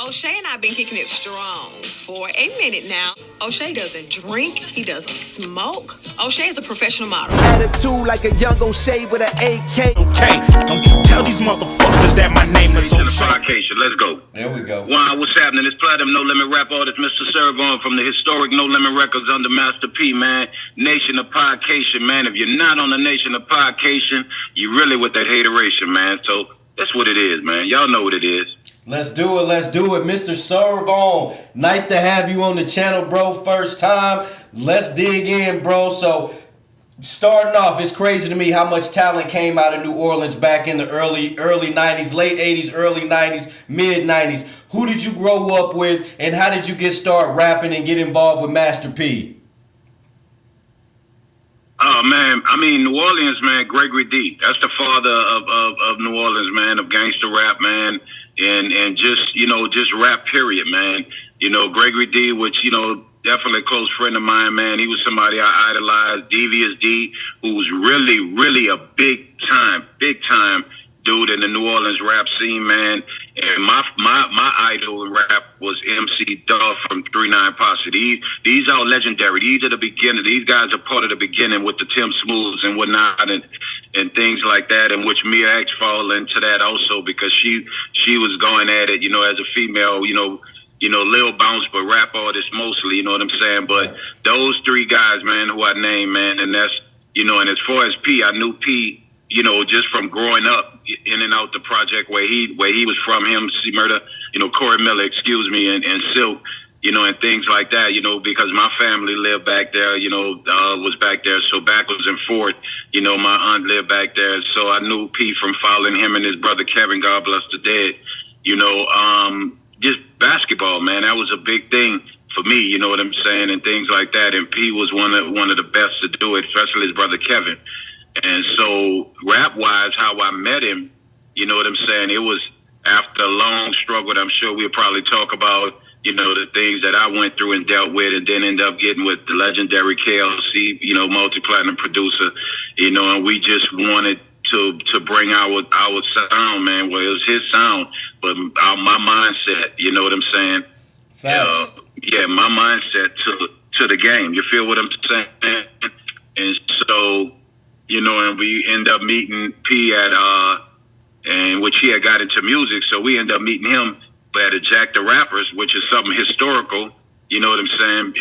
O'Shea and I been kicking it strong for a minute now. O'Shea doesn't drink. He doesn't smoke. O'Shea is a professional model. Attitude like a young O'Shea with an AK. Okay, don't you tell these motherfuckers that my name is O'Shea. Let's go. There we go. Wow, what's happening? It's Platinum No Limit rap artist Mr. ServOn from the historic No Limit Records under Master P, man. Nation of Podcation, man. If you're not on the Nation of Podcation, you really with that hateration, man. So that's what it is, man. Y'all know what it is. Let's do it. Let's do it. Mr. ServOn, nice to have you on the channel, bro. First time. Let's dig in, bro. So, starting off, it's crazy to me how much talent came out of New Orleans back in the early 90s, late 80s, early 90s, mid 90s. Who did you grow up with, and how did you get started rapping and get involved with Master P? Oh, man. I mean, New Orleans, man, Gregory D. That's the father of New Orleans, man, of gangster rap, man. And just, just rap, period, man. Gregory D, which, definitely a close friend of mine, man. He was somebody I idolized. Devious D, who was really, really a big time dude in the New Orleans rap scene, man. And my idol in rap was MC Dog from 3-9 Posse. These are legendary. These are the beginning. These guys are part of the beginning with the Tim Smooths and whatnot and things like that, in which Mia X fall into that also because she was going at it, as a female, Lil Bounce, but rap artist mostly, you know what I'm saying? But those three guys, man, who I named, man, and that's, and as far as P, I knew P, just from growing up in and out the project where he was from, him, C Murder, Corey Miller, excuse me, and Silk, and things like that, because my family lived back there, was back there. So backwards and forth, my aunt lived back there. So I knew P from following him and his brother Kevin, God bless the dead, just basketball, man. That was a big thing for me, you know what I'm saying, and things like that. And P was one of the best to do it, especially his brother Kevin. And so rap-wise, how I met him, you know what I'm saying, it was after a long struggle that I'm sure we'll probably talk about, the things that I went through and dealt with, and then end up getting with the legendary KLC, multi-platinum producer, and we just wanted to bring our sound, man. Well, it was his sound, but my mindset, you know what I'm saying? Facts. My mindset to the game. You feel what I'm saying? And so, and we end up meeting P at and which he had got into music, so we end up meeting him at a Jack the Rappers, which is something historical. You know what I'm saying?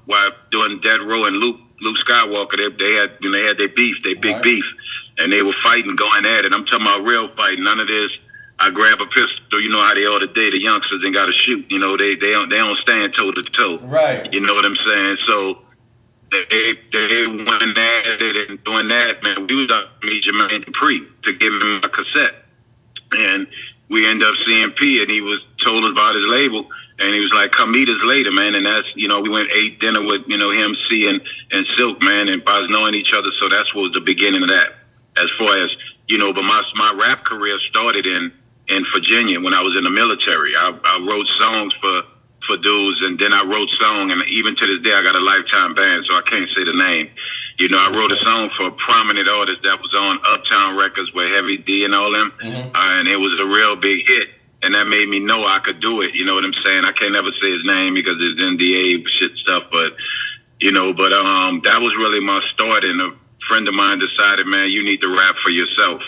While doing Dead Row and Luke Skywalker, they had their beef, their big beef. And they were fighting, going at it. I'm talking about real fighting. None of this, I grab a pistol, you know how they are today, the youngsters ain't got to shoot. They don't stand toe to toe. Right. You know what I'm saying? So they went at it and doing that, man. We was out to meet Jermaine Dupri to give him a cassette. And we ended up seeing P, and he was told us about his label. And he was like, come meet us later, man. And that's, we went ate dinner with, him, C, and Silk, man, and by us knowing each other. So that's what was the beginning of that. As far as, but my rap career started in Virginia when I was in the military. I wrote songs for dudes, and then I wrote song, and even to this day I got a lifetime ban, so I can't say the name. I wrote a song for a prominent artist that was on Uptown Records with Heavy D and all them, and it was a real big hit, and that made me know I could do it. You know what I'm saying? I can't never say his name because it's NDA shit stuff, but that was really my start. And a friend of mine decided, man, you need to rap for yourself.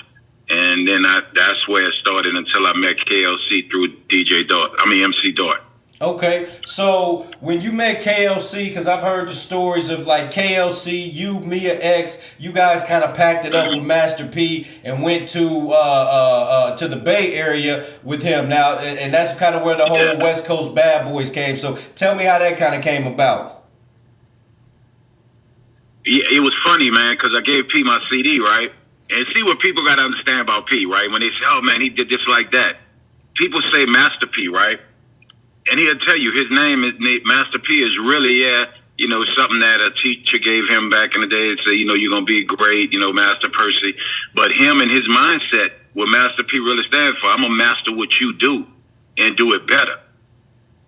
And then that's where it started until I met KLC through MC Dart. Okay, so when you met KLC, because I've heard the stories of like KLC, you, Mia X, you guys kind of packed it up with Master P and went to the Bay Area with him. Now, and that's kind of where the whole West Coast Bad Boys came. So tell me how that kind of came about. Yeah, it was funny, man, because I gave P my CD, right? And see what people got to understand about P, right? When they say, oh, man, he did this like that. People say Master P, right? And he'll tell you his name is Master P is really, something that a teacher gave him back in the day. Say, you're going to be great, Master Percy. But him and his mindset, what Master P really stands for, I'm going to master what you do and do it better.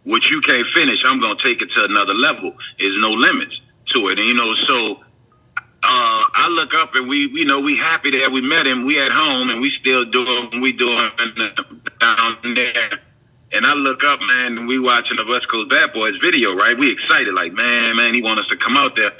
What you can't finish, I'm going to take it to another level. There's no limits to it. And, so I look up and we happy that we met him. We at home and we still doing what we doing down there. And I look up, man, and we watching the West Coast Bad Boys video, right? We excited, like, man, he want us to come out there.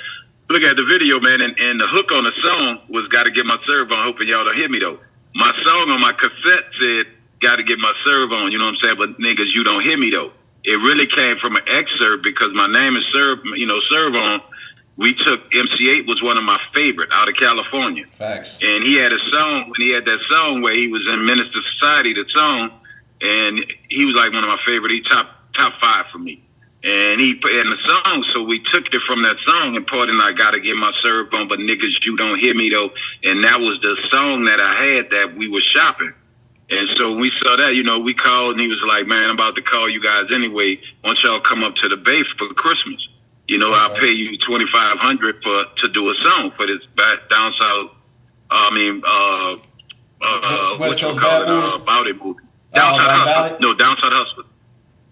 Look at the video, man, and the hook on the song was "Gotta Get My Serve On." Hoping y'all don't hear me though. My song on my cassette said "Gotta Get My Serve On." You know what I'm saying? But niggas, you don't hear me though. It really came from an excerpt because my name is ServOn. We took MC8 was one of my favorite out of California. Facts. And he had a song when he had that song where he was in Minister Society, the song, and he was like one of my favorite. He top 5 for me. And he put in the song, so we took it from that song and put in "I Gotta Get My Serve On," but niggas, you don't hear me though. And that was the song that I had that we were shopping. And so we saw that, you know, we called and he was like, "Man, I'm about to call you guys anyway. Why don't y'all come up to the Bay for Christmas? You know, I'll pay you $2,500 to do a song for this down south. West Coast Bad Boys? About it movie. Down South Hustle. No, Down South Hustle.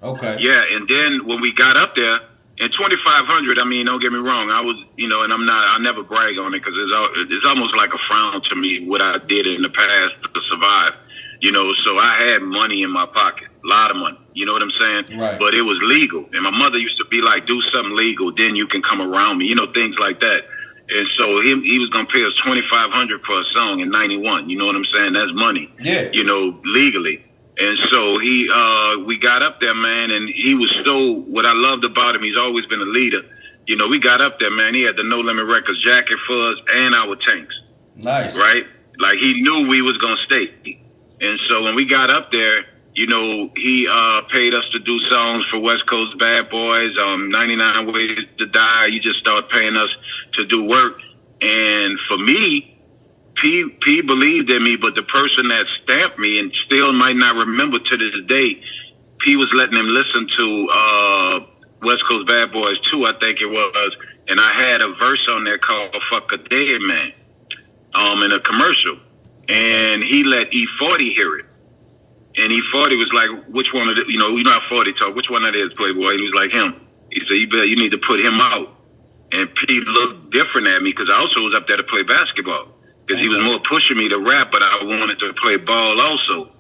Okay. Yeah, and then when we got up there, and $2,500. I mean, don't get me wrong. I was, you know, and I never brag on it because it's almost like a frown to me what I did in the past to survive. You know, so I had money in my pocket, a lot of money. You know what I'm saying? Right. But it was legal, and my mother used to be like, "Do something legal, then you can come around me." You know, things like that. And so he was gonna pay us $2,500 for a song in '91. You know what I'm saying? That's money. Yeah. You know, legally. And so we got up there, man, and he was so, what I loved about him, he's always been a leader. You know, we got up there, man, he had the No Limit Records jacket for us and our tanks. Nice. Right? Like, he knew we was going to stay. And so when we got up there, you know, he paid us to do songs for West Coast Bad Boys, 99 Ways to Die. He just started paying us to do work. And for me, P believed in me, but the person that stamped me and still might not remember to this day, P was letting him listen to West Coast Bad Boys 2, I think it was, and I had a verse on there called "Fuck a Dead Man" in a commercial, and he let E40 hear it, and E40 was like, "Which one of the, you know how 40 talk, which one of it is Playboy?" He was like, "Him." He said, "You need to put him out," and P looked different at me because I also was up there to play basketball. Because he was more pushing me to rap, but I wanted to play ball also.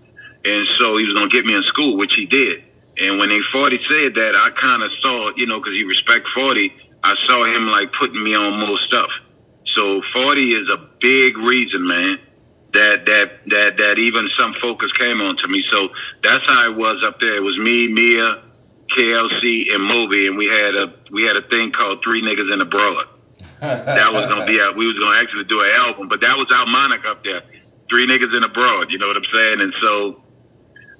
And so he was going to get me in school, which he did. And when A40 said that, I kind of saw, you know, because he respect 40, I saw him like putting me on more stuff. So 40 is a big reason, man, that even some focus came on to me. So that's how it was up there. It was me, Mia, KLC, and Moby, and we had a thing called Three Niggas in a Broad. That was gonna be we was gonna actually do an album, but that was our moniker up there, Three Niggas in a Broad. You know what I'm saying? And so,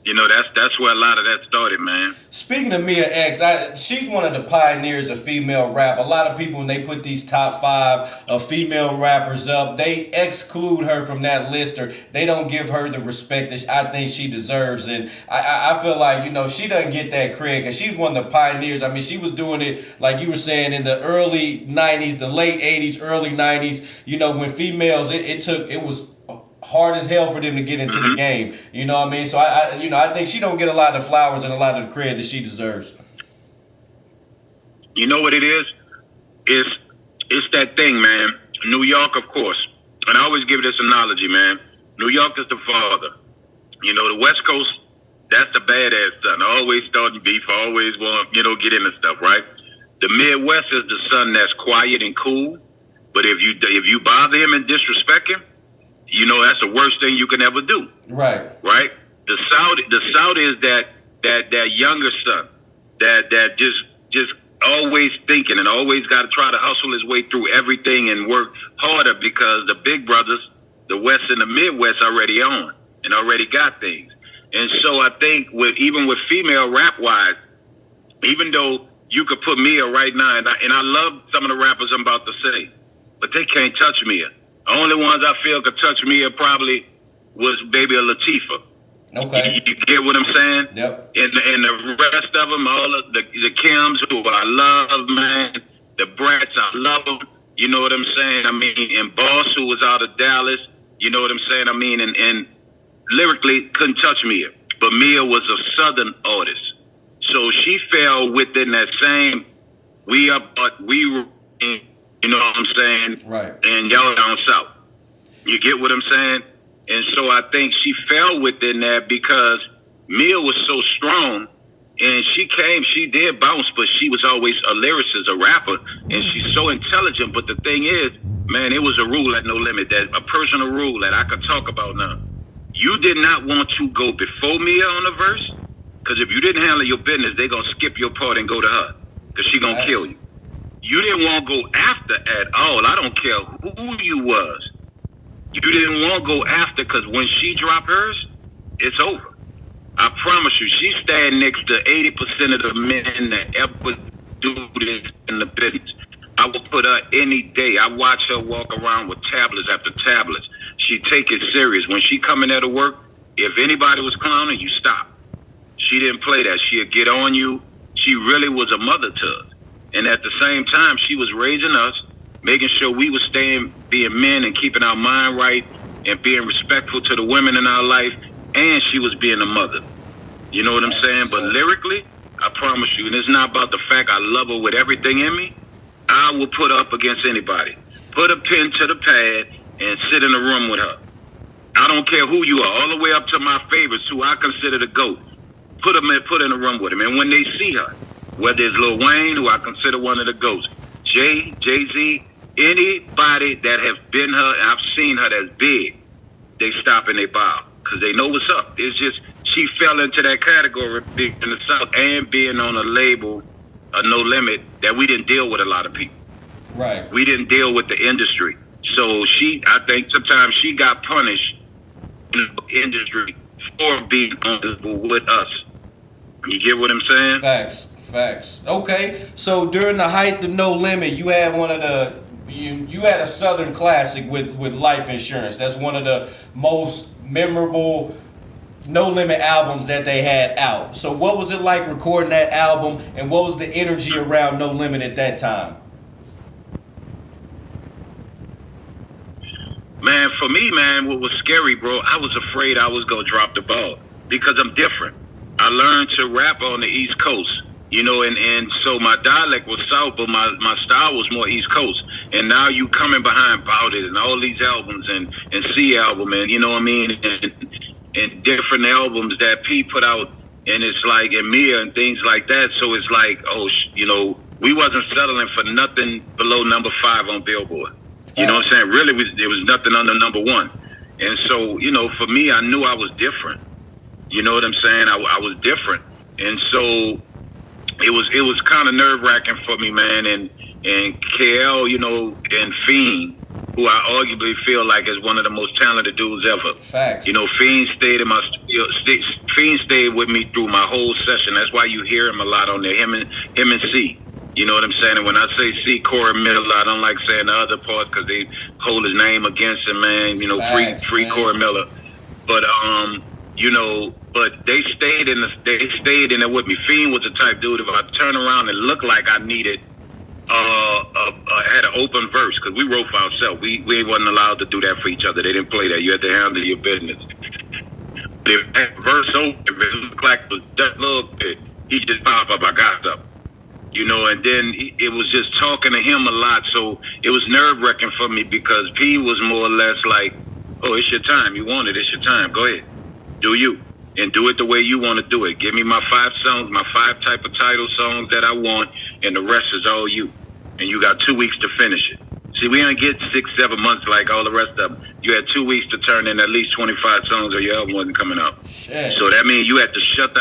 you know, that's where a lot of that started, man. Speaking of Mia X, she's one of the pioneers of female rap. A lot of people, when they put these top 5 of female rappers up, they exclude her from that list, or they don't give her the respect that I think she deserves. And I feel like, you know, she doesn't get that credit because she's one of the pioneers. I mean, she was doing it, like you were saying, in the early 90s, the late 80s, early 90s, you know, when females, it was hard as hell for them to get into the game. You know what I mean? So I think she don't get a lot of flowers and a lot of the credit that she deserves. You know what it is? It's that thing, man. New York, of course. And I always give this analogy, man. New York is the father. You know, the West Coast, that's the badass son. Always starting beef, always want, you know, get into stuff, right? The Midwest is the son that's quiet and cool. But if you bother him and disrespect him, you know, that's the worst thing you can ever do. Right. Right? The South is that younger son that just always thinking and always got to try to hustle his way through everything and work harder because the big brothers, the West and the Midwest, already on and already got things. And so I think even with female rap wise, even though you could put Mia right now, and I love some of the rappers I'm about to say, but they can't touch Mia. The only ones I feel could touch Mia probably was Baby a Latifah. Okay. You get what I'm saying? Yep. And the rest of them, all of the Kims, who I love, man, the Brats, I love them. You know what I'm saying? I mean, and Boss, who was out of Dallas, you know what I'm saying? I mean, and lyrically couldn't touch Mia. But Mia was a Southern artist. So she fell within that same, we up, but we were in, you know what I'm saying? Right. And y'all down south. You get what I'm saying? And so I think she fell within that because Mia was so strong, and she did bounce, but she was always a lyricist, a rapper, and she's so intelligent. But the thing is, man, it was a rule at No Limit, that a personal rule that I could talk about now. You did not want to go before Mia on the verse, because if you didn't handle your business, they gonna skip your part and go to her, because she gonna kill you. You didn't want to go after at all. I don't care who you was. You didn't want to go after, because when she dropped hers, it's over. I promise you, she stand next to 80% of the men that ever do this in the business. I will put her any day. I watch her walk around with tablets after tablets. She take it serious. When she coming there to work, if anybody was clowning, you stop. She didn't play that. She'd get on you. She really was a mother to us. And at the same time, she was raising us, making sure we was being men and keeping our mind right and being respectful to the women in our life. And she was being a mother. You know what I'm saying? But lyrically, I promise you, and it's not about the fact I love her with everything in me, I will put her up against anybody. Put a pen to the pad and sit in a room with her. I don't care who you are, all the way up to my favorites, who I consider the GOAT. Put in a room with them. And when they see her, whether it's Lil Wayne, who I consider one of the GOATs, Jay-Z, anybody that has been her, and I've seen her that's big, they stop and they bow, because they know what's up. It's just, she fell into that category, being in the South and being on a label, a No Limit, that we didn't deal with a lot of people. Right. We didn't deal with the industry. So I think sometimes she got punished in the industry for being comfortable with us. You get what I'm saying? Facts. Okay, so during the height of No Limit, you had you had a Southern classic with Life Insurance. That's one of the most memorable No Limit albums that they had out. So what was it like recording that album, and what was the energy around No Limit at that time? Man, for me, man, what was scary, bro, I was afraid I was going to drop the ball, because I'm different. I learned to rap on the East Coast, you know, and so my dialect was South, but my style was more East Coast. And now you coming behind Bout It and all these albums and C album, and you know what I mean, and different albums that P put out, and it's like, and Mia and things like that. So it's like, you know, we wasn't settling for nothing below number 5 on Billboard. You know what I'm saying? Really, there was nothing under number 1. And so, you know, for me, I knew I was different. You know what I'm saying? I was different. And so it was kind of nerve-wracking for me, man. And KL, you know, and Fiend, who I arguably feel like is one of the most talented dudes ever. Facts. You know, Fiend stayed in my studio. Fiend stayed with me through my whole session. That's why you hear him a lot on there. Him and C. You know what I'm saying? And when I say C, Corey Miller, I don't like saying the other parts because they hold his name against him, man. You know, Facts, free man. Corey Miller. But you know, but they stayed in there with me. Fiend was the type dude, if I turn around and look like I needed had an open verse, because we wrote for ourselves. We wasn't allowed to do that for each other. They didn't play that. You had to handle your business. But if that verse open, if it looked like it was just a little bit, he just pop up, I got stuff. You know, and then it was just talking to him a lot, so it was nerve-wracking for me, because P was more or less like, oh, it's your time. You want it, it's your time. Go ahead. Do you. And do it the way you want to do it. Give me my 5 songs, my 5 type of title songs that I want, and the rest is all you. And you got 2 weeks to finish it. See, we didn't get 6-7 months like all the rest of them. You had 2 weeks to turn in at least 25 songs, or your album wasn't coming out. Shit. So that means you had to shut the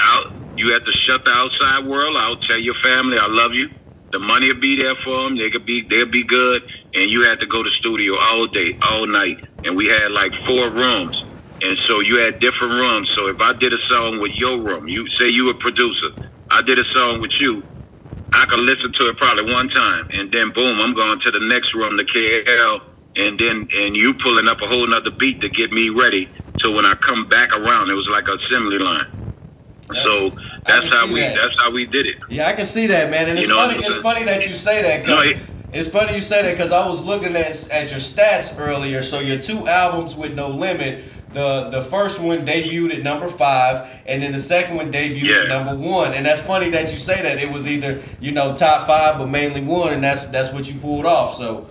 outside world out. Tell your family, I love you. The money will be there for them. They'll be good. And you had to go to studio all day, all night. And we had like 4 rooms. And so you had different rooms. So if I did a song with your room, you say you were a producer, I did a song with you, I could listen to it probably one time, and then boom, I'm going to the next room, the KL, and you pulling up a whole nother beat to get me ready. So when I come back around, it was like an assembly line. So that's how we did it. Yeah, I can see that, man. And it's funny. It's funny that you say that. It's funny you say that, because I was looking at your stats earlier. So your 2 albums with No Limit, the first one debuted at number 5, and then the second one debuted at number 1. And that's funny that you say that. It was either, you know, top 5, but mainly 1, and that's what you pulled off. So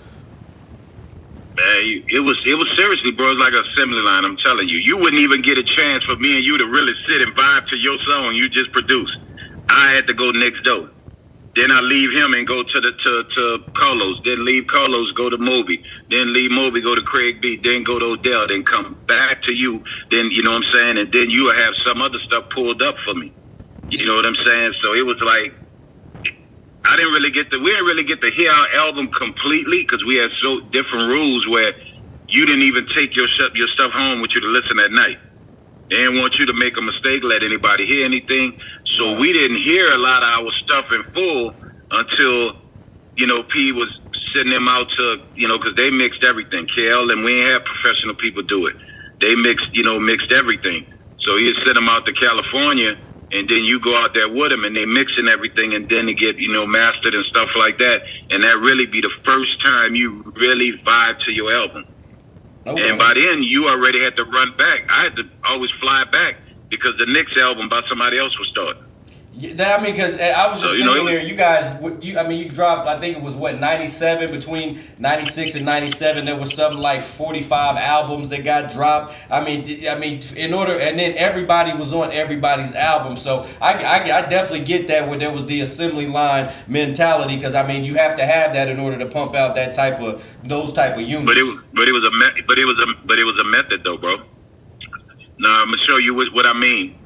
Man, it was seriously, bro. It was like an assembly line. I'm telling you, you wouldn't even get a chance for me and you to really sit and vibe to your song you just produced. I had to go next door. Then I leave him and go to Carlos. Then leave Carlos, go to Moby. Then leave Moby, go to Craig B. Then go to Odell. Then come back to you. Then, you know what I'm saying? And then you will have some other stuff pulled up for me. You know what I'm saying? So it was like, we didn't really get to hear our album completely because we had so different rules where you didn't even take your stuff home with you to listen at night. They didn't want you to make a mistake, let anybody hear anything. So we didn't hear a lot of our stuff in full until, you know, P was sending them out to, you know, because they mixed everything. KL, and we ain't have professional people do it. They mixed everything. So he sent them out to California, and then you go out there with them, and they mixing everything, and then they get, you know, mastered and stuff like that. And that really be the first time you really vibe to your album. Okay. And by then, you already had to run back. I had to always fly back because the next album by somebody else was starting. Yeah, I mean, because I was just thinking here, you guys, you dropped, I think it was, 97, between 96 and 97, there was something like 45 albums that got dropped. I mean, in order, and then everybody was on everybody's album. So I definitely get that where there was the assembly line mentality, because, I mean, you have to have that in order to pump out those type of units. But it was a method though, bro. Now, I'm going to show you what I mean.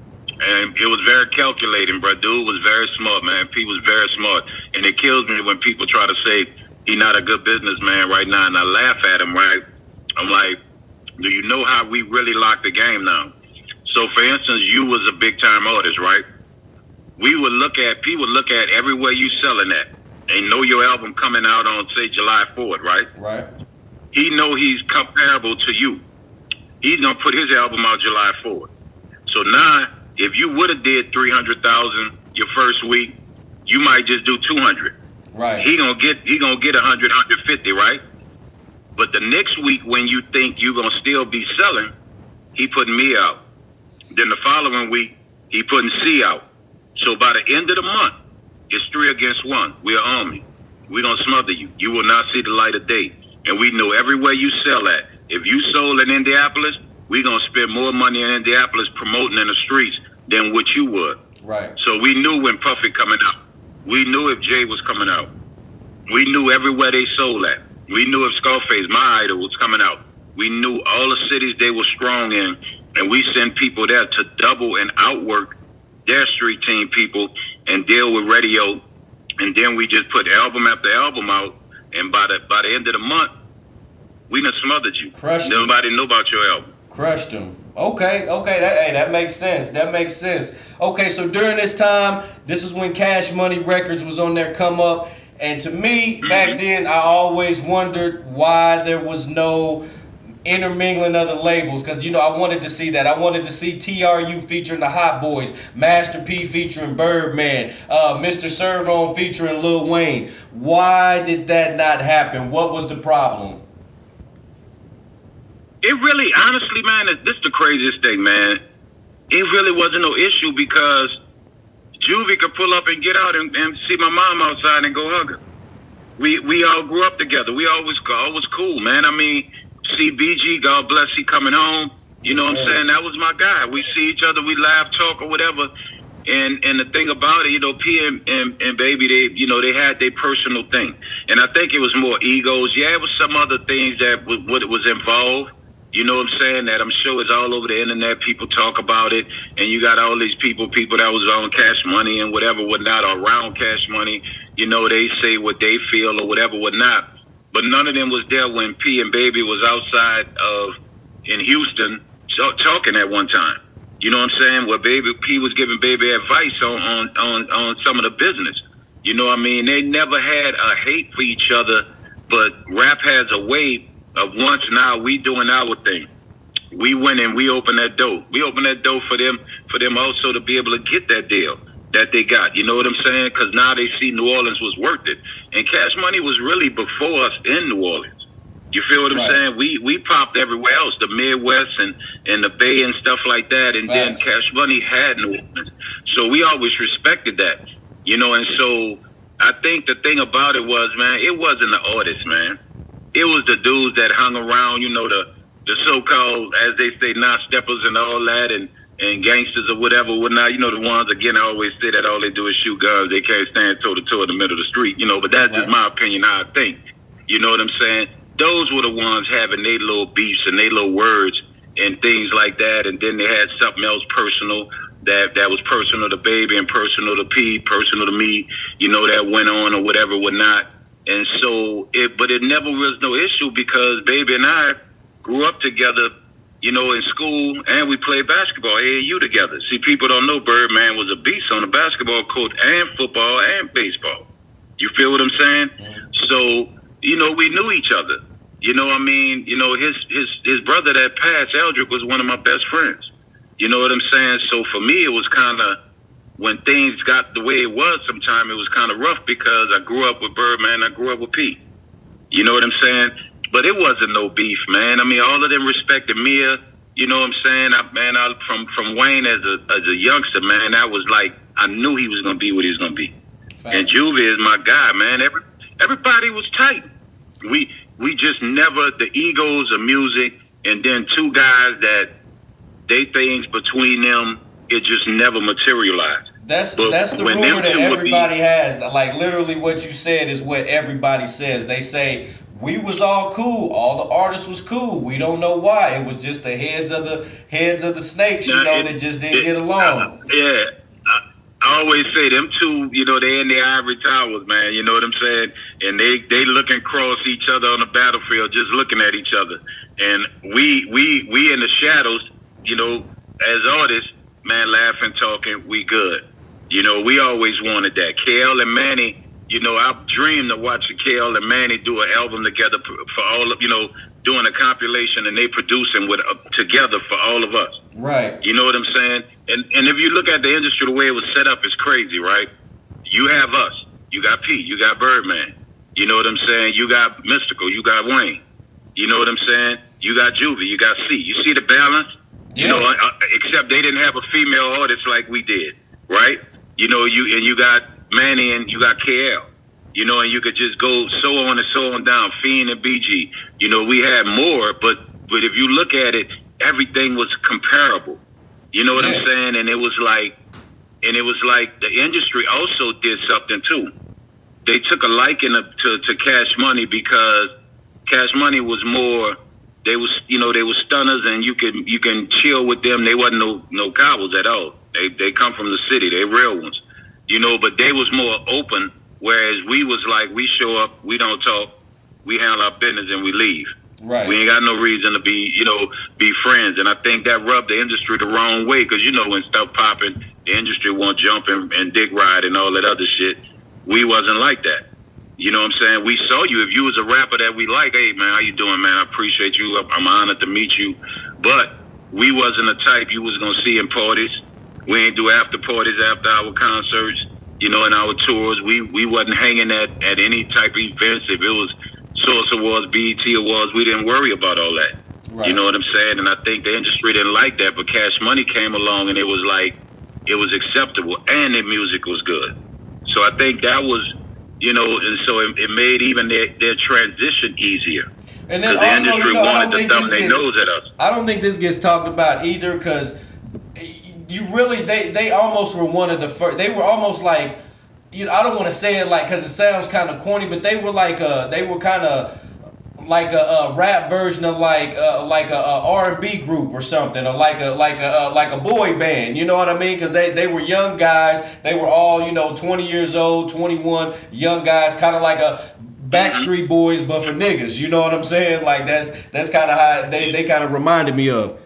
And it was very calculating, bro. Dude was very smart, man. P was very smart. And it kills me when people try to say he's not a good businessman right now. And I laugh at him, right? I'm like, do you know how we really lock the game now? So, for instance, you was a big-time artist, right? P would look at everywhere you selling at and know your album coming out on, say, July 4th, right? Right. He know he's comparable to you. He's going to put his album out July 4th. So now, if you would have did 300,000 your first week, you might just do 200. Right. He gonna get 100, 150, right? But the next week when you think you're gonna still be selling, he putting me out. Then the following week, he putting C out. So by the end of the month, it's 3 against 1. We're army. We're gonna smother you. You will not see the light of day. And we know everywhere you sell at. If you sold in Indianapolis, we're going to spend more money in Indianapolis promoting in the streets than what you would. Right. So we knew when Puffy coming out. We knew if Jay was coming out. We knew everywhere they sold at. We knew if Scarface, my idol, was coming out. We knew all the cities they were strong in, and we send people there to double and outwork their street team people and deal with radio. And then we just put album after album out, and by the end of the month, we done smothered you. Crushed Nobody knew about your album. Crushed them. Okay. That makes sense. Okay, so during this time, this is when Cash Money Records was on their come up. And to me, back then, I always wondered why there was no intermingling of the labels. Because, I wanted to see that. I wanted to see TRU featuring the Hot Boys, Master P featuring Birdman, Mr. ServOn featuring Lil Wayne. Why did that not happen? What was the problem? It really, honestly, man, this is the craziest thing, man. It really wasn't no issue because Juvie could pull up and get out and see my mom outside and go hug her. We all grew up together. We always cool, man. I mean, see BG, God bless, he coming home. You know what I'm saying? That was my guy. We see each other, we laugh, talk, or whatever. And the thing about it, P and Baby, they had their personal thing. And I think it was more egos. Yeah, it was some other things that was involved. You know what I'm saying? That I'm sure it's all over the internet. People talk about it. And you got all these people that was on Cash Money and whatnot, or around Cash Money. They say what they feel or whatnot. But none of them was there when P and Baby was outside in Houston talking at one time. You know what I'm saying? Where P was giving Baby advice on some of the business. You know what I mean? They never had a hate for each other, but rap has a way of once now we doing our thing. We went and we opened that door. We opened that door for them also to be able to get that deal that they got. You know what I'm saying? Because now they see New Orleans was worth it. And Cash Money was really before us in New Orleans. You feel what I'm saying? We popped everywhere else, the Midwest and the Bay and stuff like that. And then Cash Money had New Orleans. So we always respected that. And so I think the thing about it was, man, it wasn't the artist, man. it was the dudes that hung around, the so-called, as they say, non-steppers and all that, and gangsters or whatever, whatnot. The ones, again, I always say that all they do is shoot guns. They can't stand toe-to-toe in the middle of the street, but that's just my opinion, how I think. You know what I'm saying? Those were the ones having their little beefs and their little words and things like that, and then they had something else personal that was personal to Baby and personal to P, personal to me, that went on or whatever, whatnot. And so, but it never was no issue because Baby and I grew up together, in school, and we played basketball, AAU together. See, people don't know Birdman was a beast on the basketball court and football and baseball. You feel what I'm saying? So, we knew each other. His brother that passed, Eldrick, was one of my best friends. You know what I'm saying? So for me, it was kind of, when things got the way it was, sometimes it was kind of rough because I grew up with Birdman, I grew up with Pete. You know what I'm saying? But it wasn't no beef, man. I mean, all of them respected Mia. You know what I'm saying? From Wayne as a youngster, man, that was like, I knew he was going to be what he was going to be. Fact. And Juvie is my guy, man. Everybody was tight. We just never, the egos of music, and then two guys that they things between them, it just never materialized. That's the rumor that everybody has. Like, literally what you said is what everybody says. They say, we was all cool. All the artists was cool. We don't know why. It was just the heads of the snakes, that just didn't get along. Yeah. I always say them two, they in their ivory towers, man. You know what I'm saying? And they looking across each other on the battlefield, just looking at each other. And we in the shadows, as artists, man, laughing, talking, we good. We always wanted that. KL and Manny, I dreamed of watching KL and Manny do an album together for all of, doing a compilation, and they producing together for all of us. Right. You know what I'm saying? And if you look at the industry, the way it was set up is crazy, right? You have us. You got P. You got Birdman. You know what I'm saying? You got Mystical. You got Wayne. You know what I'm saying? You got Juvie. You got C. You see the balance? Yeah. Except they didn't have a female artist like we did, right? You got Manny and you got KL. And you could just go so on down, Fiend and BG. We had more, but if you look at it, everything was comparable. You know what I'm saying? And it was like the industry also did something too. They took a liking to Cash Money because Cash Money was more. They was stunners, and you can chill with them. They wasn't no cowards at all. They come from the city. They real ones. But they was more open. Whereas we was like, we show up, we don't talk, we handle our business, and we leave. Right. We ain't got no reason to be friends. And I think that rubbed the industry the wrong way because, when stuff popping, the industry won't jump and dick ride and all that other shit. We wasn't like that. You know what I'm saying? We saw you. If you was a rapper that we like, hey, man, how you doing, man? I appreciate you. I'm honored to meet you. But we wasn't a type you was going to see in parties. We ain't do after parties after our concerts. In our tours, we wasn't hanging at any type of events. If it was Source Awards, BET Awards, we didn't worry about all that. Right. You know what I'm saying? And I think the industry didn't like that, but Cash Money came along and it was like, it was acceptable and the music was good. So I think that was, and so it made even their transition easier. And then the also, industry wanted to thumb their nose at us. I don't think this gets talked about either because they almost were one of the first. They were almost like, I don't want to say it like because it sounds kind of corny, but they were kind of like a rap version of like a R&B group or something, or like a boy band. You know what I mean? Because they were young guys. They were all 20 years old, 21, young guys, kind of like a Backstreet Boys, but for niggas. You know what I'm saying? Like that's kind of how they kind of reminded me of.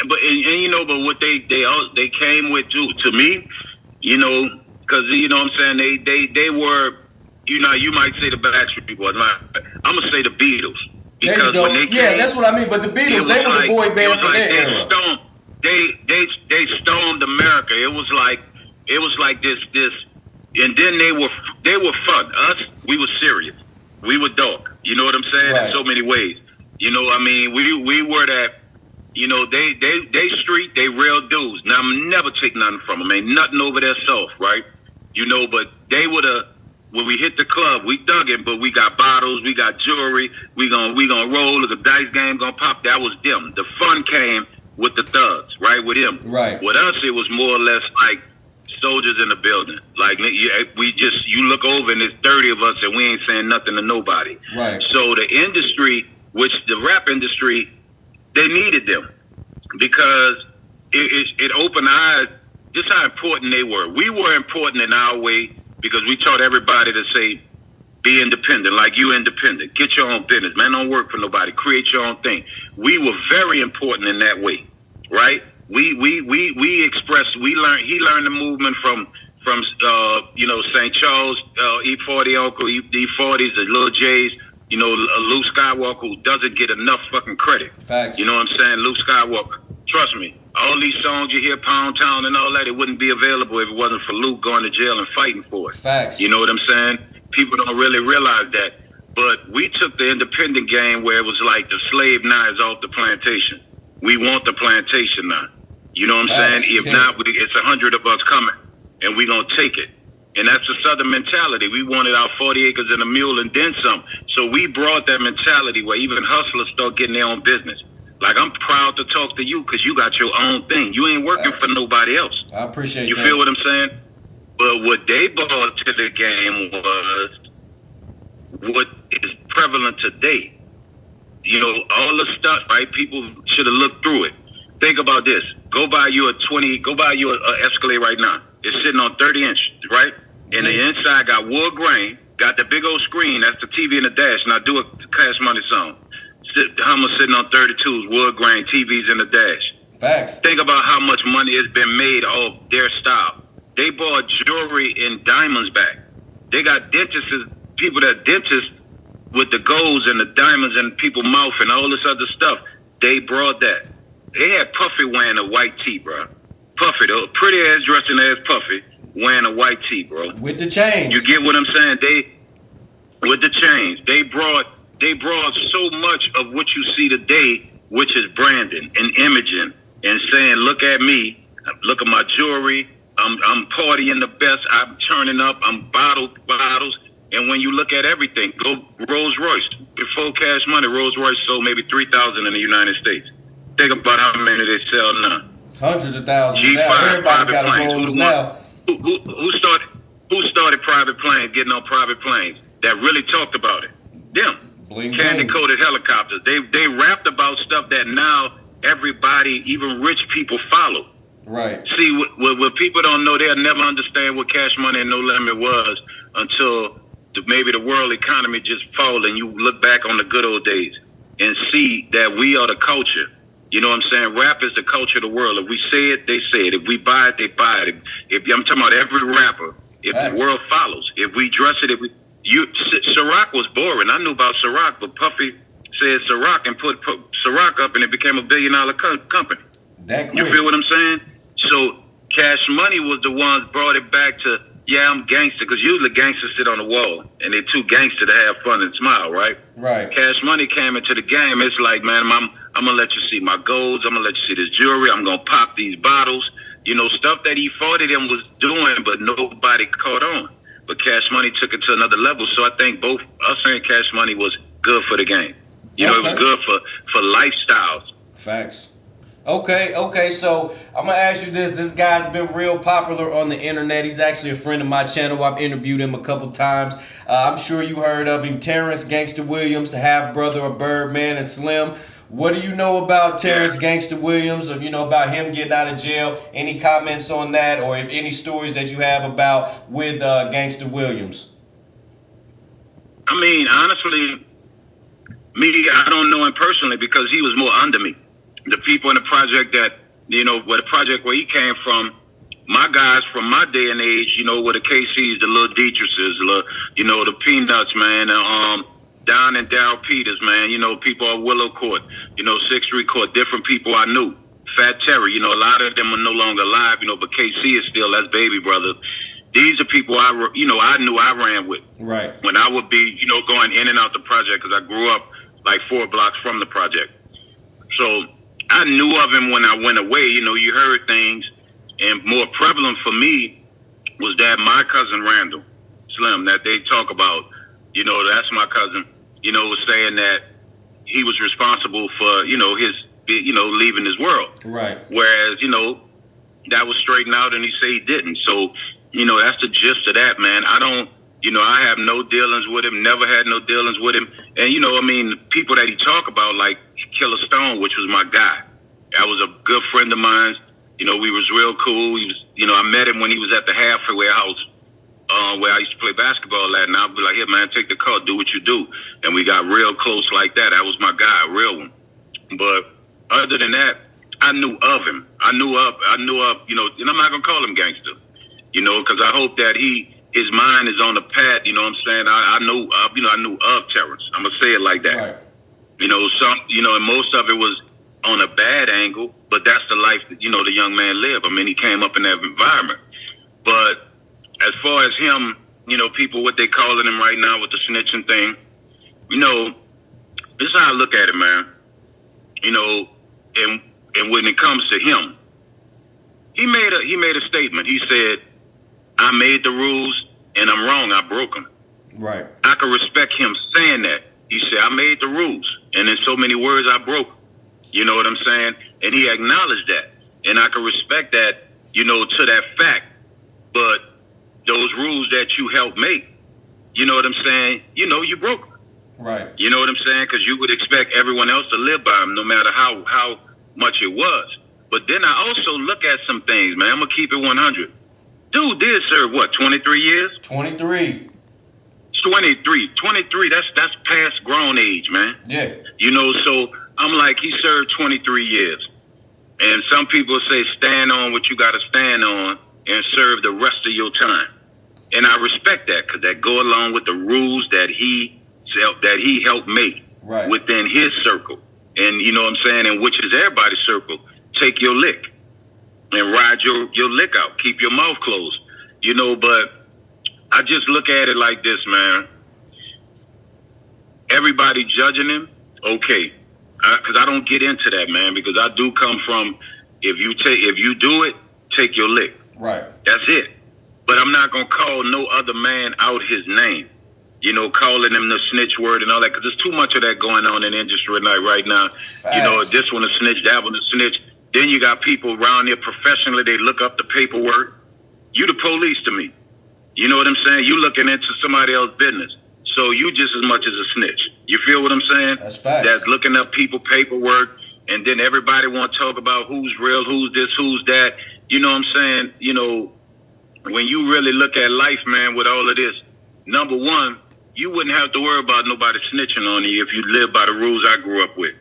But but what they came with to me, because what I'm saying, they were, you might say the Backstreet Boys. I'm gonna say the Beatles because when they came, that's what I mean. But the Beatles, they were the boy band for their era. They stoned America. It was like this, and then they were fun. Us, we were serious. We were dark. You know what I'm saying? Right. In so many ways. We were that. They street, they real dudes. Now, I'm never take nothing from them. Ain't nothing over their soft, right? But they were when we hit the club, we thugging, but we got bottles, we got jewelry, we gonna roll, the dice game gonna pop. That was them. The fun came with the thugs, right? With them. Right. With us, it was more or less like soldiers in the building. Like you look over and there's 30 of us and we ain't saying nothing to nobody. Right. So the industry, which the rap industry, they needed them because it opened eyes just how important they were. We were important in our way because we taught everybody to say, be independent, like you independent. Get your own business, man. Don't work for nobody. Create your own thing. We were very important in that way, right? We expressed. He learned the movement from St. Charles, E40 Uncle, E40s, the Lil J's. Luke Skywalker, who doesn't get enough fucking credit. Facts. You know what I'm saying? Luke Skywalker. Trust me, all these songs you hear, Pound Town and all that, it wouldn't be available if it wasn't for Luke going to jail and fighting for it. Facts. You know what I'm saying? People don't really realize that. But we took the independent game where it was like the slave now is off the plantation. We want the plantation now. You know what I'm saying? If not, it's 100 of us coming, and we going to take it. And that's the Southern mentality. We wanted our 40 acres and a mule and then some. So we brought that mentality where even hustlers start getting their own business. Like, I'm proud to talk to you because you got your own thing. You ain't working for nobody else. I appreciate you that. You feel what I'm saying? But what they brought to the game was what is prevalent today. All the stuff, right? People should have looked through it. Think about this. Go buy you a Escalade right now. It's sitting on 30 inch, right? And the inside got wood grain, got the big old screen. That's the TV in the dash. Now do a Cash Money song. The Hummer sitting on 32s, wood grain, TVs in the dash. Facts. Think about how much money has been made off their style. They bought jewelry and diamonds back. They got people that dentists with the golds and the diamonds in people's mouth and all this other stuff. They brought that. They had Puffy wearing a white tee, bro. Puffy, the pretty ass dressing ass Puffy wearing a white tee, bro. With the chains. You get what I'm saying? With the chains. They brought so much of what you see today, which is branding and imaging and saying, look at me, look at my jewelry, I'm partying the best, I'm turning up, I'm bottles. And when you look at everything, go Rolls Royce. Before Cash Money, Rolls Royce sold maybe 3,000 in the United States. Think about how many they sell now. Hundreds of thousands. G5 Now everybody got planes. a Rolls now. Who started private planes, getting on private planes that really talked about it? Them. Candy-coated helicopters. They rapped about stuff that now everybody, even rich people, follow. Right. See, what people don't know, they'll never understand what Cash Money and No Limit was until maybe the world economy just fall and you look back on the good old days and see that we are the culture. You know what I'm saying? Rap is the culture of the world. If we say it, they say it. If we buy it, they buy it. If I'm talking about every rapper, if the world follows, if we dress it, Ciroc was boring. I knew about Ciroc, but Puffy said Ciroc and put Ciroc up, and it became $1 billion company. You feel what I'm saying? So Cash Money was the ones brought it back to, I'm gangster, because usually gangsters sit on the wall, and they're too gangster to have fun and smile, right? Right. Cash Money came into the game. It's like, man, I'm going to let you see my golds. I'm going to let you see this jewelry. I'm going to pop these bottles. Stuff that E40 them was doing, but nobody caught on. But Cash Money took it to another level. So I think both us and Cash Money was good for the game. It was good for lifestyles. Facts. Okay, so I'm going to ask you this. This guy's been real popular on the internet. He's actually a friend of my channel. I've interviewed him a couple times. I'm sure you heard of him. Terrence Gangsta Williams, the half-brother of Birdman and Slim. What do you know about Terrence Gangsta Williams, or about him getting out of jail? Any comments on that, or any stories that you have about with Gangsta Williams? I mean, honestly, I don't know him personally because he was more under me. The people in the project that, where the project where he came from, my guys from my day and age, where the KCs, the little Dietrichs, the Peanuts, man, Don and Daryl Peters, man, people on Willow Court, 6th Street Court, different people I knew. Fat Terry, a lot of them are no longer alive, but KC is still, that's baby brother. These are people I knew I ran with. Right. When I would be, going in and out the project, because I grew up like 4 blocks from the project. So I knew of him when I went away. You heard things. And more prevalent for me was that my cousin Randall, Slim, that they talk about, you know, that's my cousin, you know, was saying that he was responsible for, you know, his, you know, leaving this world. Right. Whereas, you know, that was straightened out and he said he didn't. So, you know, that's the gist of that, man. I don't, you know, I have no dealings with him, never had no dealings with him. And, you know, I mean, people that he talk about, like Killer Stone, which was my guy. That was a good friend of mine. You know, we was real cool. He was, you know, I met him when he was at the halfway house where I used to play basketball at. And I'd be like, hey, man, take the car, do what you do. And we got real close like that. That was my guy, a real one. But other than that, I knew of him. I knew of, you know, and I'm not going to call him gangster, you know, because I hope that his mind is on the path, you know what I'm saying? I knew of Terrence. I'm going to say it like that. Right. You know, and most of it was on a bad angle, but that's the life that, you know, the young man lived. I mean, he came up in that environment. But as far as him, you know, people, what they calling him right now with the snitching thing, you know, this is how I look at it, man. You know, and when it comes to him, he made a statement. He said, I made the rules and I'm wrong. I broke them. Right. I can respect him saying that. He said, I made the rules and in so many words, I broke them. You know what I'm saying? And he acknowledged that. And I can respect that, you know, to that fact. But those rules that you helped make, you know what I'm saying? You know, you broke them. Right. You know what I'm saying? Because you would expect everyone else to live by them no matter how much it was. But then I also look at some things, man. I'm going to keep it 100. Dude did serve, what, 23 years? 23. 23, that's past grown age, man. Yeah. You know, so I'm like, he served 23 years. And some people say stand on what you got to stand on and serve the rest of your time. And I respect that because that go along with the rules that he helped make within his circle. And you know what I'm saying? And which is everybody's circle. Take your lick and ride your lick out. Keep your mouth closed. You know, but I just look at it like this, man. Everybody judging him, okay. Because I don't get into that, man, because I do come from, if you do it, take your lick. Right. That's it. But I'm not going to call no other man out his name. You know, calling him the snitch word and all that, because there's too much of that going on in the industry right now. Facts. You know, this one a snitch, that one a snitch. Then you got people around here professionally, they look up the paperwork. You the police to me. You know what I'm saying? You looking into somebody else's business. So you just as much as a snitch. You feel what I'm saying? That's facts. That's looking up people paperwork, and then everybody want to talk about who's real, who's this, who's that. You know what I'm saying? You know, when you really look at life, man, with all of this, number one, you wouldn't have to worry about nobody snitching on you if you live by the rules I grew up with.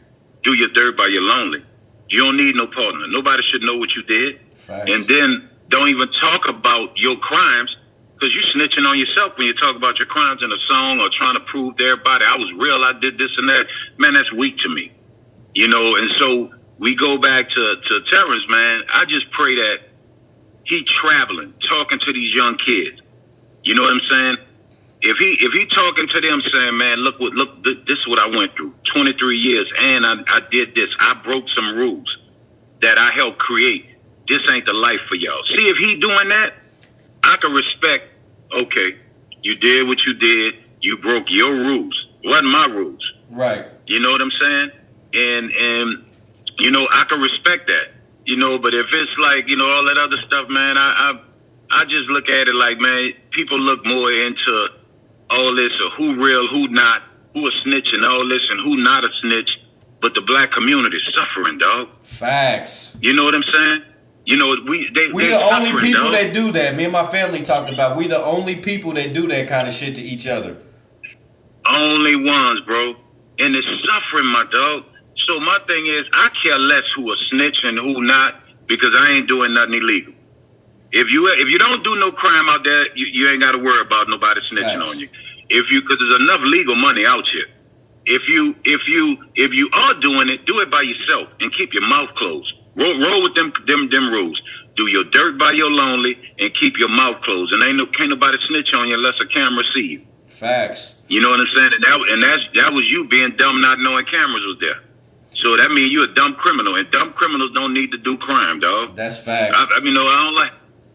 Do your dirt by your lonely. You don't need no partner. Nobody should know what you did. Facts. And then don't even talk about your crimes, because you're snitching on yourself when you talk about your crimes in a song or trying to prove to everybody, I was real, I did this and that. Man, that's weak to me. You know, and so we go back to Terrence, man. I just pray that he traveling, talking to these young kids. You know what I'm saying? If he talking to them saying, man, look, this is what I went through, 23 years, and I did this. I broke some rules that I helped create. This ain't the life for y'all. See, if he doing that, I can respect, okay, you did what you did. You broke your rules. It wasn't my rules. Right. You know what I'm saying? And you know, I can respect that. You know, but if it's like, you know, all that other stuff, man, I just look at it like, man, people look more into all this or who real, who not, who a snitch and all this and who not a snitch, but the black community is suffering, dog. Facts. You know what I'm saying? You know, we the only people that do that. Me and my family talked about. We the only people that do that kind of shit to each other. Only ones, bro. And it's suffering, my dog. So my thing is, I care less who a snitch and who not, because I ain't doing nothing illegal. If you don't do no crime out there, you ain't got to worry about nobody snitching on you. Because there's enough legal money out here. If you are doing it, do it by yourself and keep your mouth closed. Roll with them rules. Do your dirt by your lonely and keep your mouth closed. And can't nobody snitch on you unless a camera see you. Facts. You know what I'm saying? And that was you being dumb, not knowing cameras was there. So that means you're a dumb criminal, and dumb criminals don't need to do crime, dog. That's facts. I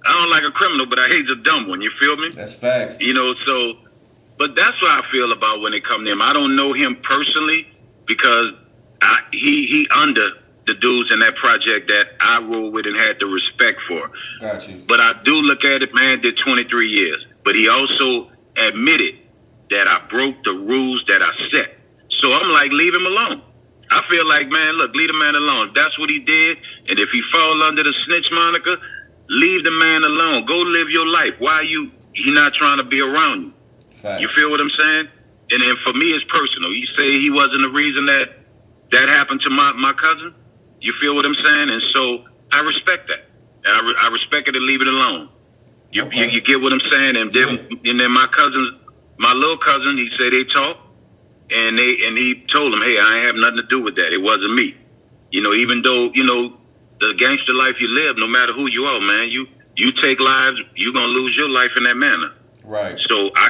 I don't like a criminal, but I hate a dumb one. You feel me? That's facts. You know, so, but that's what I feel about when it comes to him. I don't know him personally because he under the dudes in that project that I rolled with and had the respect for. Got you. But I do look at it, man, did 23 years. But he also admitted that I broke the rules that I set. So I'm like, leave him alone. I feel like, man, look, leave the man alone. If that's what he did, and if he fall under the snitch moniker, leave the man alone. Go live your life. Why he not trying to be around you? Facts. You feel what I'm saying? And then for me, it's personal. You say he wasn't the reason that happened to my cousin. You feel what I'm saying? And so I respect that. I respect it and leave it alone. You get what I'm saying? And then my little cousin, he said they talked, and he told him, hey, I ain't have nothing to do with that. It wasn't me. You know, even though, you know, the gangster life you live, no matter who you are, man, you take lives, you're going to lose your life in that manner. Right. So, I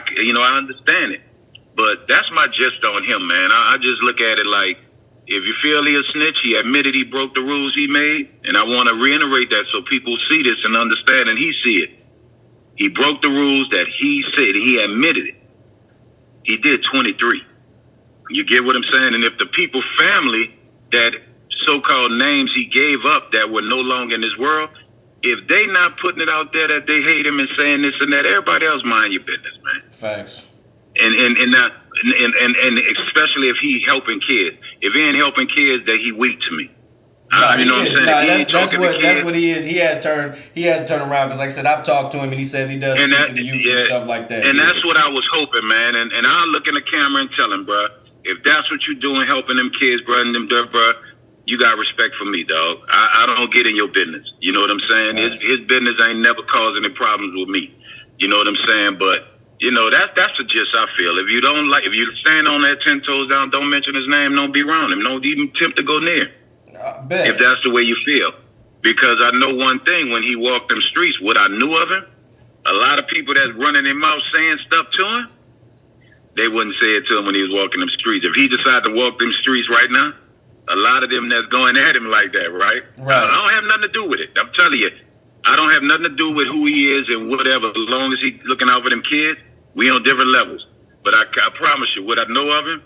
understand it. But that's my gist on him, man. I just look at it like, if you feel he a snitch, he admitted he broke the rules he made, and I want to reiterate that so people see this and understand and he see it. He broke the rules that he said, he admitted it. He did 23. You get what I'm saying? And if the people, family, that so-called names he gave up that were no longer in this world, if they not putting it out there that they hate him and saying this and that, everybody else mind your business, man. Facts. And especially if he helping kids. If he ain't helping kids, then he weak to me. You know what I'm saying? That's what he is. He has turned around because, like I said, I've talked to him and he says he does speak to the youth and stuff like that. And that's what I was hoping, man. And I'll look in the camera and tell him, bro, if that's what you're doing, helping them kids, bro, and them dirt, bro, you got respect for me, dog. I don't get in your business. You know what I'm saying? Nice. His business ain't never caused any problems with me. You know what I'm saying? But you know, that's the gist I feel. If you stand on that 10 toes down, don't mention his name, don't be around him, don't even attempt to go near. If that's the way you feel. Because I know one thing, when he walked them streets, what I knew of him, a lot of people that's running their mouth saying stuff to him, they wouldn't say it to him when he was walking them streets. If he decided to walk them streets right now, a lot of them that's going at him like that, right? I don't have nothing to do with it. I'm telling you, I don't have nothing to do with who he is and whatever. As long as he's looking out for them kids, we on different levels. But I promise you, what I know of him,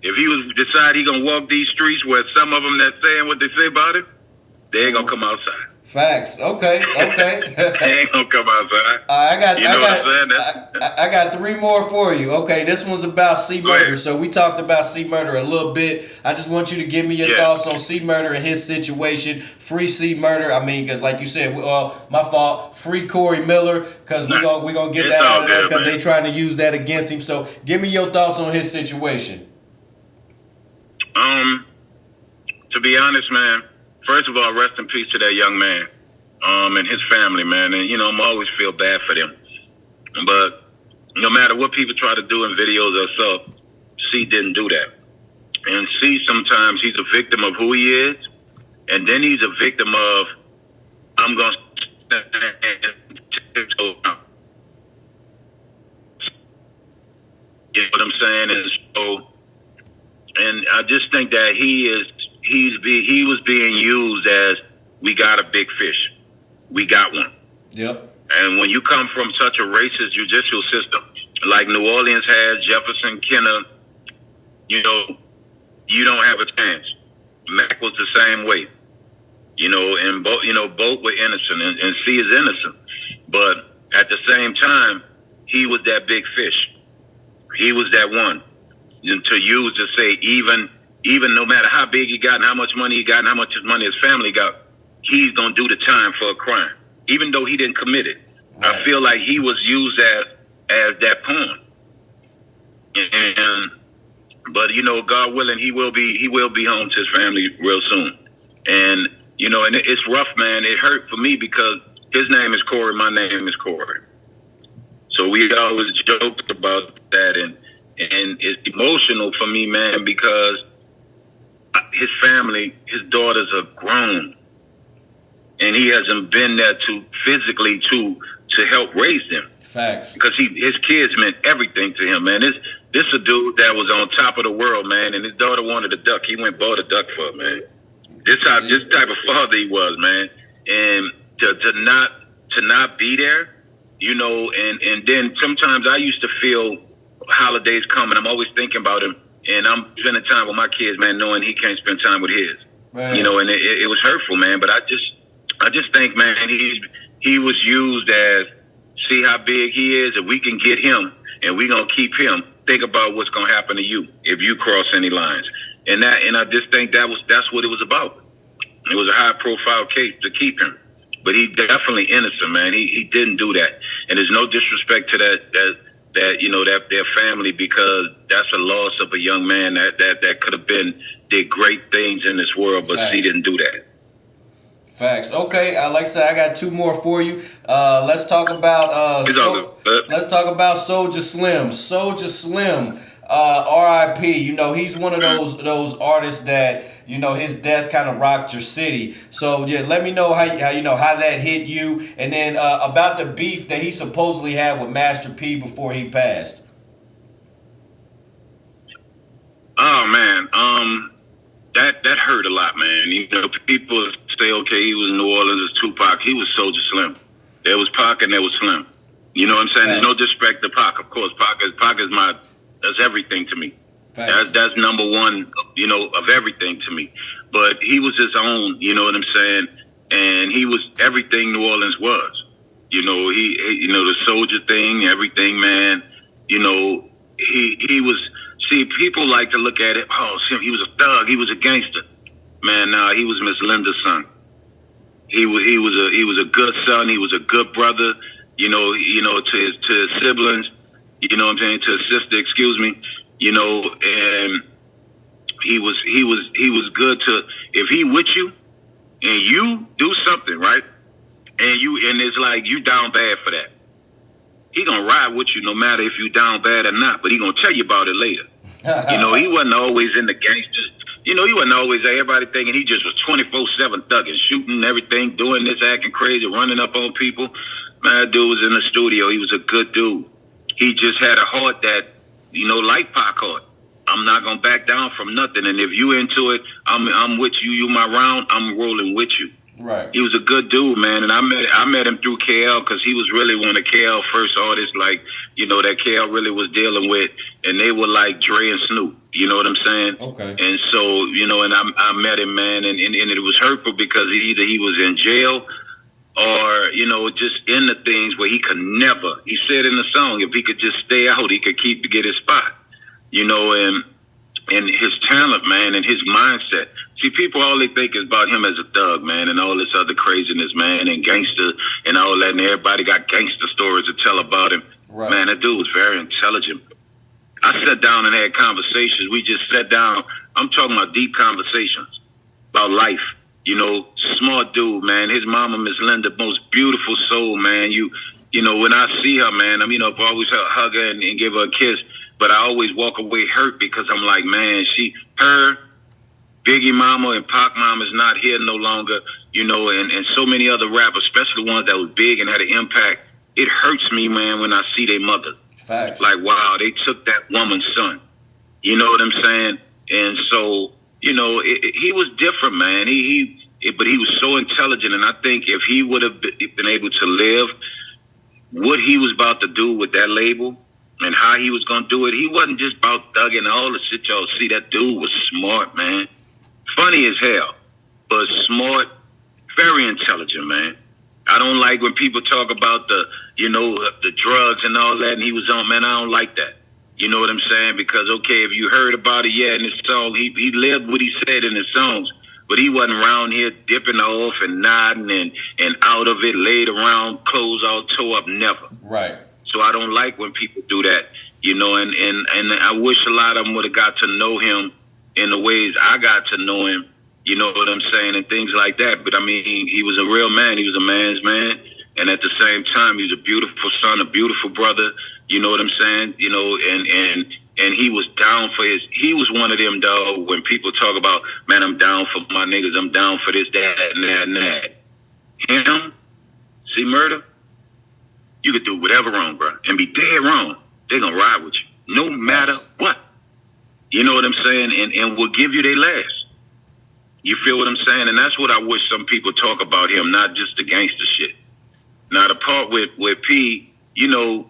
if he was decide he gonna walk these streets where some of them that's saying what they say about him, they ain't gonna come outside. Facts. Okay. They ain't gonna come outside. I got 3 more for you. Okay, this one's about C Murder. So we talked about C Murder a little bit. I just want you to give me your thoughts on C Murder and his situation. Free C Murder. I mean, because like you said, my fault. Free Corey Miller, because we gonna get that out of there because they trying to use that against him. So give me your thoughts on his situation. To be honest, man. First of all, rest in peace to that young man, and his family, man. And, you know, I'm always feel bad for them. But no matter what people try to do in videos or so, C didn't do that. And C, sometimes he's a victim of who he is, and then he's a victim of, I'm going to you know what I'm saying? And so, and I just think that he was being used as, we got a big fish. We got one. Yep. And when you come from such a racist judicial system, like New Orleans has, Jefferson, Kenner, you know, you don't have a chance. Mac was the same way. You know, and both were innocent, and C is innocent. But at the same time, he was that big fish. He was that one. And to use to say, even no matter how big he got and how much money he got and how much money his family got, he's going to do the time for a crime, even though he didn't commit it. Right. I feel like he was used as that pawn. But, you know, God willing, he will be home to his family real soon. And, you know, and it's rough, man. It hurt for me because his name is Corey, my name is Corey. So we always joked about that, and it's emotional for me, man, because his family, his daughters are grown, and he hasn't been there to physically to help raise them. Facts. Because his kids meant everything to him, man. This a dude that was on top of the world, man, and his daughter wanted a duck. He went and bought a duck for her, man. This type of father he was, man. And to to not be there, you know, and then sometimes I used to feel holidays coming. I'm always thinking about him, and I'm spending time with my kids, man, knowing he can't spend time with his. Man. You know, and it was hurtful, man. But I just think, man, he was used as, see how big he is, and we can get him, and we gonna keep him. Think about what's gonna happen to you if you cross any lines. And I just think that's what it was about. It was a high profile case to keep him. But he definitely innocent, man. He didn't do that. And there's no disrespect to that you know, that their family, because that's a loss of a young man that could have did great things in this world, but Facts. He didn't do that. Facts. Okay, like I said, I got two more for you. Let's talk about let's talk about Soulja Slim. Soulja Slim, R.I.P. You know, he's one of those artists that, you know, his death kind of rocked your city. So yeah, let me know how you know how that hit you, and then about the beef that he supposedly had with Master P before he passed. Oh man, that hurt a lot, man. You know, people say, okay, he was in New Orleans as Tupac. He was Soulja Slim. There was Pac and there was Slim. You know what I'm saying? There's no disrespect to Pac. Of course, Pac is that's everything to me. That's number one, you know, of everything to me. But he was his own, you know what I'm saying? And he was everything New Orleans was. You know, he you know, the soldier thing, everything, man. You know, he was. See, people like to look at it. Oh, see, he was a thug. He was a gangster. Man, nah, he was Miss Linda's son. He was a good son. He was a good brother. You know, to his siblings. You know what I'm saying? To his sister, excuse me. You know, and he was good to, if he with you and you do something, right? And it's like you down bad for that. He gonna ride with you no matter if you down bad or not, but he gonna tell you about it later. You know, he wasn't always in the gangsters. You know, he wasn't always there. Everybody thinking he just was 24/7 thugging, shooting everything, doing this, acting crazy, running up on people. Man, that dude was in the studio. He was a good dude. He just had a heart that, you know, like Pac heart. I'm not gonna back down from nothing. And if you into it, I'm with you. You my round. I'm rolling with you. Right. He was a good dude, man, and I met him through KL because he was really one of KL first artists, like, you know, that KL really was dealing with, and they were like Dre and Snoop. You know what I'm saying? Okay. And so, you know, and I met him, man, and it was hurtful because either he was in jail or, you know, just in the things where he could never. He said in the song, if he could just stay out, he could get his spot. You know, and his talent, man, and his mindset. See, people, all they think is about him as a thug, man, and all this other craziness, man, and gangster and all that, and everybody got gangster stories to tell about him. Right. Man, that dude was very intelligent. I sat down and had conversations. We just sat down. I'm talking about deep conversations about life. You know, smart dude, man. His mama, Miss Linda, most beautiful soul, man. You know, when I see her, man, I always hug her and give her a kiss. But I always walk away hurt because I'm like, man, her, Biggie Mama and Pac Mama is not here no longer, you know, and so many other rappers, especially the ones that was big and had an impact. It hurts me, man, when I see their mother. Facts. Like, wow, they took that woman's son. You know what I'm saying? And so, you know, he was different, man. But he was so intelligent, and I think if he would have been able to live what he was about to do with that label, and how he was going to do it, he wasn't just about thugging all the shit y'all see. That dude was smart, man. Funny as hell, but smart, very intelligent, man. I don't like when people talk about the drugs and all that, and he was on, man, I don't like that. You know what I'm saying? Because, okay, if you heard about it, yeah, in his song, he lived what he said in his songs, but he wasn't around here dipping off and nodding and out of it, laid around, clothes all tore up, never. Right. So I don't like when people do that, you know, and I wish a lot of them would have got to know him in the ways I got to know him, you know what I'm saying, and things like that. But, I mean, he was a real man. He was a man's man. And at the same time, he was a beautiful son, a beautiful brother, you know what I'm saying, you know, and he was down for he was one of them, dog, when people talk about, man, I'm down for my niggas, I'm down for this, that, and that, and that. Him, see, murder? You could do whatever wrong, bro, and be dead wrong. They're going to ride with you, no matter what. You know what I'm saying? And will give you their last. You feel what I'm saying? And that's what I wish some people talk about him, not just the gangster shit. Now the part with P, you know,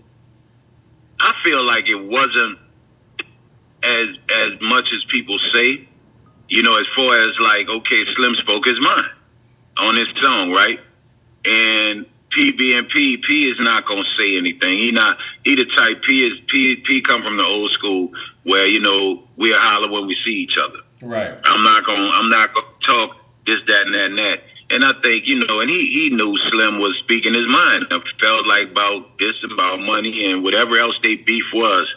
I feel like it wasn't as much as people say. You know, as far as like, okay, Slim spoke his mind on his song, right? And P being P is not gonna say anything. He the type. P come from the old school where, you know, we'll holler when we see each other. Right. I'm not gonna talk this, that, and that, and that. And I think, you know, and he knew Slim was speaking his mind. I felt like about this, about money and whatever else they beef was.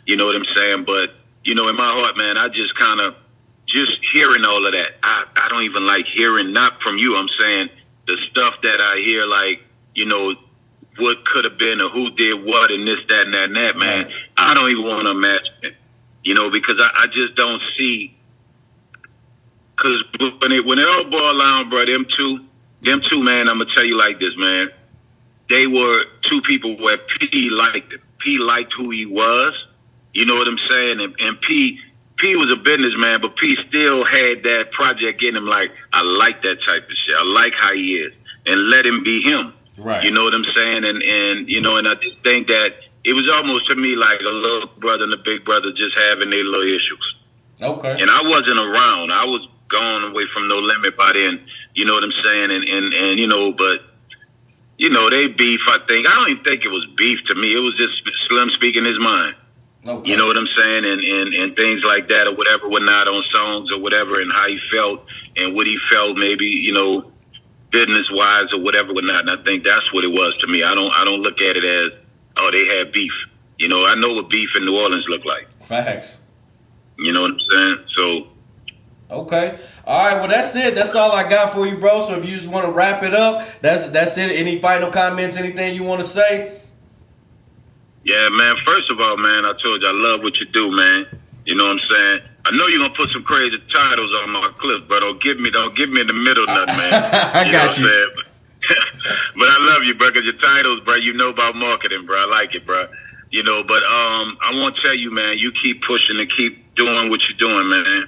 You know what I'm saying? But, you know, in my heart, man, I just kind of, just hearing all of that, I don't even like hearing, not from you, I'm saying the stuff that I hear, like, you know, what could have been or who did what and this, that, and that, and that, man. Right. I don't even want to imagine it, you know, because I just don't see, because when it all boiled down, bro, them two, man, I'm going to tell you like this, man. They were two people where P liked it. P liked who he was, you know what I'm saying? And P was a businessman, but P still had that project in him. Like, I like that type of shit. I like how he is, and let him be him. Right. You know what I'm saying? And you know, and I just think that it was almost to me like a little brother and a big brother just having their little issues. Okay. And I wasn't around. I was gone away from No Limit by then. You know what I'm saying? And you know, but you know, they beef. I don't even think it was beef to me. It was just Slim speaking his mind. Okay. You know what I'm saying? And things like that or whatever were not on songs or whatever, and how he felt and what he felt, maybe, you know, business wise or whatever were not. And I think that's what it was to me. I don't look at it as, oh, they had beef. You know, I know what beef in New Orleans look like. Facts. You know what I'm saying? So. Okay. All right. Well, that's it. That's all I got for you, bro. So if you just want to wrap it up, that's it. Any final comments? Anything you want to say? Yeah, man. First of all, man, I told you I love what you do, man. You know what I'm saying? I know you're gonna put some crazy titles on my clips, but don't give me in the middle nothing, man. I got you. Know what I'm saying? But I love you, bro, because your titles, bro, you know about marketing, bro. I like it, bro. You know, but I want to tell you, man, you keep pushing and keep doing what you're doing, man.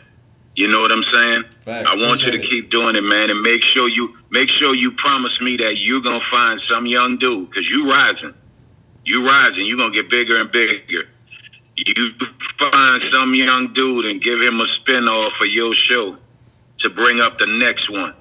You know what I'm saying? Facts. I want you to keep doing it, man, and make sure you promise me that you're gonna find some young dude, because you rising. You rising, you're going to get bigger and bigger. You find some young dude and give him a spin-off of your show to bring up the next one.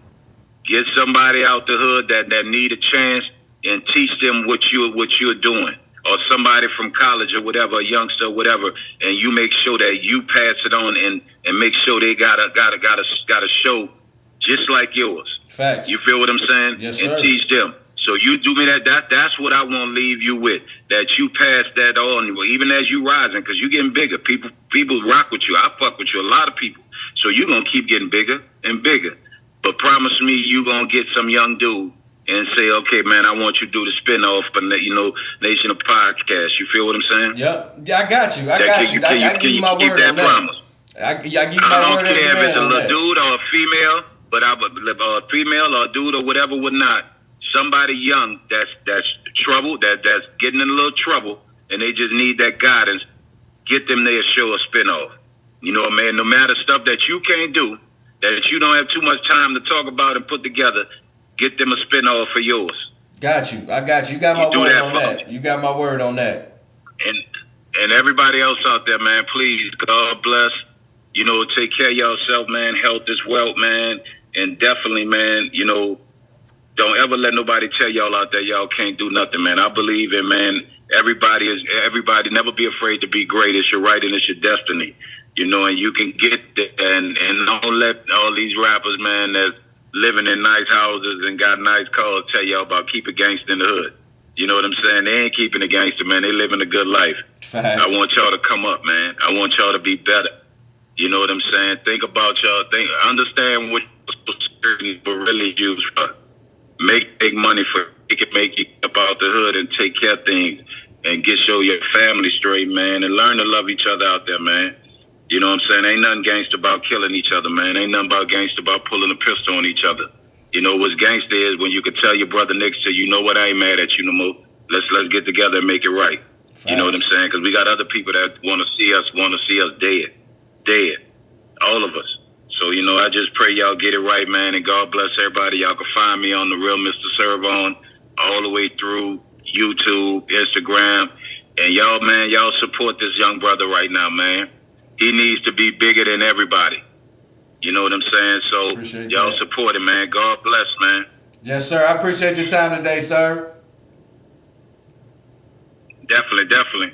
Get somebody out the hood that need a chance and teach them what you're doing. Or somebody from college or whatever, a youngster or whatever, and you make sure that you pass it on and make sure they got a show just like yours. Facts. You feel what I'm saying? Yes, sir. And teach them. So you do me that's what I want to leave you with, that you pass that on, even as you rising, because you're getting bigger. People rock with you. I fuck with you, a lot of people. So you're going to keep getting bigger and bigger. But promise me you going to get some young dude and say, okay, man, I want you to do the spin-off, but, you know, Nation of Podcast. You feel what I'm saying? Yep. Yeah, I got you. I give you my word on that. I give you my word. I don't care if it's a little dude or a female, but a female or a dude or whatever would not. Somebody young that's trouble, that's getting in a little trouble, and they just need that guidance. Get them there, show a spinoff. You know, man, no matter stuff that you can't do, that you don't have too much time to talk about and put together, get them a spinoff for yours. Got you. I got you. You got my word on that. You got my word on that. And everybody else out there, man, please, God bless. You know, take care of yourself, man. Health is wealth, man. And definitely, man, you know, don't ever let nobody tell y'all out there y'all can't do nothing, man. I believe in, man, everybody, never be afraid to be great. It's your right and it's your destiny. You know, and you can get there, and don't let all these rappers, man, that's living in nice houses and got nice cars tell y'all about keep it gangster in the hood. You know what I'm saying? They ain't keeping it gangster, man. They living a good life. Facts. I want y'all to come up, man. I want y'all to be better. You know what I'm saying? Think about y'all. Understand what you're really used for. Make money for it, make you up out the hood and take care of things and get your family straight, man, and learn to love each other out there, man. You know what I'm saying? Ain't nothing gangster about killing each other, man. Ain't nothing about gangster about pulling a pistol on each other. You know what's gangster is when you can tell your brother next to you know what, I ain't mad at you no more. Let's get together and make it right. Facts. You know what I'm saying? Because we got other people that want to see us dead, all of us. So, you know, I just pray y'all get it right, man, and God bless everybody. Y'all can find me on The Real Mr. ServOn all the way through YouTube, Instagram. And y'all, man, y'all support this young brother right now, man. He needs to be bigger than everybody. You know what I'm saying? So Appreciate y'all that. support him, man. God bless, man. Yes, sir. I appreciate your time today, sir. Definitely, definitely.